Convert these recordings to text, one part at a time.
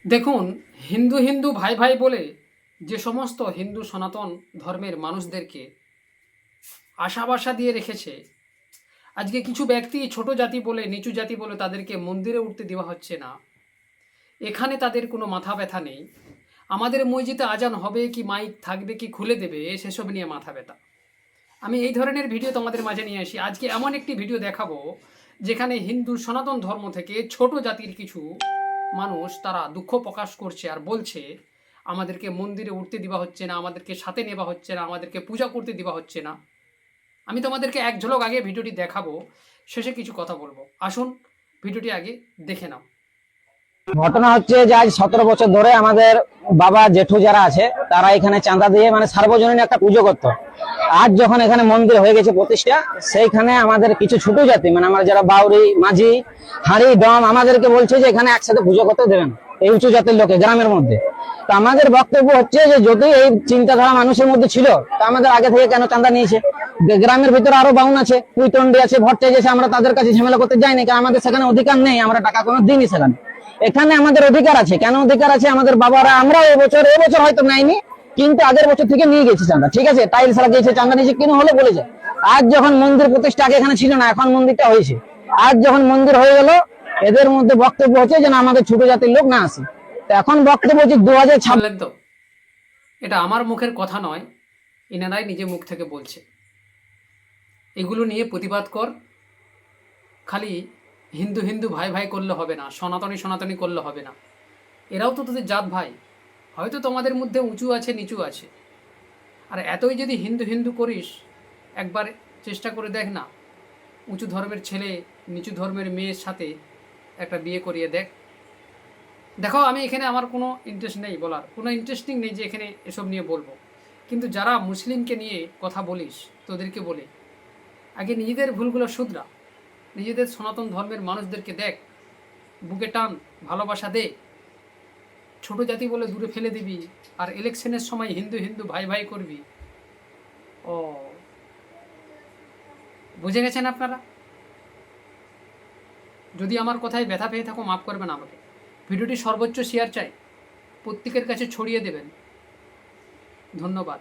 দেখুন, হিন্দু হিন্দু ভাই ভাই বলে যে সমস্ত হিন্দু সনাতন ধর্মের মানুষদেরকে আশা দিয়ে রেখেছে, আজকে কিছু ব্যক্তি ছোট জাতি বলে, নিচু জাতি বলে তাদেরকে মন্দিরে উঠতে দেওয়া হচ্ছে না। এখানে তাদের কোনো মাথা ব্যথা নেই। আমাদের মসজিদে আজান হবে কি মাইক থাকবে কি খুলে দেবে সেসব নিয়ে মাথা ব্যথা। আমি এই ধরনের ভিডিও তোমাদের মাঝে নিয়ে আসি। আজকে এমন একটি ভিডিও দেখাবো যেখানে হিন্দু সনাতন ধর্ম থেকে ছোট জাতির কিছু মানুষ তারা দুঃখ প্রকাশ করছে আর বলছে আমাদেরকে মন্দিরে উঠতে দেওয়া হচ্ছে না, আমাদেরকে সাথে নেওয়া হচ্ছে না, আমাদেরকে পূজা করতে দেওয়া হচ্ছে না। আমি তোমাদেরকে এক ঝলক আগে ভিডিওটি দেখাবো, শেষে কিছু কথা বলবো। আসুন ভিডিওটি আগে দেখে নাও। ঘটনা হচ্ছে যে আজ 17 বছর ধরে আমাদের বাবা জেঠু যারা আছে তারা এখানে চাঁদা দিয়ে মানে সার্বজনীন একটা পুজো করতো। আজ যখন এখানে মন্দির হয়ে গেছে প্রতিষ্ঠা, সেইখানে আমাদের কিছু ছোট জাতি মানে আমরা যারা বাউরি মাঝি হাঁড়ি ডম আমাদেরকে বলছে যে এখানে একসাথে পুজো করতে দেবেন এই উঁচু জাতির লোকে গ্রামের মধ্যে। তো আমাদের বক্তব্য হচ্ছে যে যদি এই চিন্তাধারা মানুষের মধ্যে ছিল তা আমাদের আগে থেকে কেন চাঁদা নিয়েছে? গ্রামের ভিতরে আরো বাউন আছে, কুইতন্ডি আছে, ভট্টাই আছে, আমরা তাদের কাছে ঝামেলা করতে যাইনি কারণ আমাদের সেখানে অধিকার নেই, আমরা টাকা কোনো দিনই সেখানে। এখানে আমাদের অধিকার আছে। কেন অধিকার আছে? আমাদের বাবারা আমরা এবছর হয়তো নেয়নি, কিন্তু আগের বছর থেকে নিয়ে গেছি চাঁদা, ঠিক আছে, টাইলস লাগিয়েছে, চাঁদা নিয়েছে, কেন হলো বলে যায়। আজ যখন মন্দির প্রতিষ্ঠা, আগে এখানে ছিল না, এখন মন্দিরটা হয়েছে। আজ যখন মন্দির হয়ে গেল, এদের মধ্যে বক্তব্য হচ্ছে যে না আমাদের ছোট জাতির লোক না আসে। তো এখন বক্তব্য হচ্ছে 2026। তো এটা আমার মুখের কথা নয়, এনারাই নিজে মুখ থেকে বলছে। এগুলো নিয়ে প্রতিবাদ কর। খালি হিন্দু হিন্দু ভাই ভাই করলে হবে না, সনাতনী সনাতনী করলে হবে না। এরাও তো তোদের জাত ভাই। হয়তো তোমাদের মধ্যে উঁচু আছে নিচু আছে, আর এতই যদি হিন্দু হিন্দু করিস, একবার চেষ্টা করে দেখ না, উঁচু ধর্মের ছেলে নিচু ধর্মের মেয়ের সাথে একটা বিয়ে করিয়ে দেখ। দেখো, আমি এখানে আমার কোনো ইন্টারেস্ট নেই, বলার কোনো ইন্টারেস্টিং নেই যে এখানে এসব নিয়ে বলবো। কিন্তু যারা মুসলিমকে নিয়ে কথা বলিস, তোদেরকে বলে আগে নিজেদের ভুলগুলো শুধরা। নিজেদের সনাতন ধর্মের মানুষদেরকে দেখ, বুকে টান, ভালোবাসা দে। ছোট জাতি বলে দূরে ফেলে দিবি, আর ইলেকশনের সময় হিন্দু হিন্দু ভাই ভাই করবি। ও, বুঝে গেছেন আপনারা? যদি আমার কথায় ব্যথা পেয়ে থাকো মাফ করবেন আমাকে। ভিডিওটি সর্বোচ্চ শেয়ার চাই, প্রত্যেকের কাছে ছড়িয়ে দেবেন। ধন্যবাদ।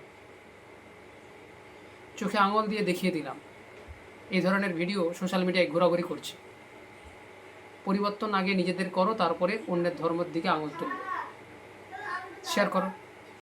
চোখে আঙুল দিয়ে দেখিয়ে দিলাম এই ধরনের ভিডিও সোশ্যাল মিডিয়ায় ঘোরাঘুরি করছে। পরিবর্তন আগে নিজেদের করো, তারপরে অন্যের ধর্মের দিকে আঙুল তুলো। শেয়ার করো।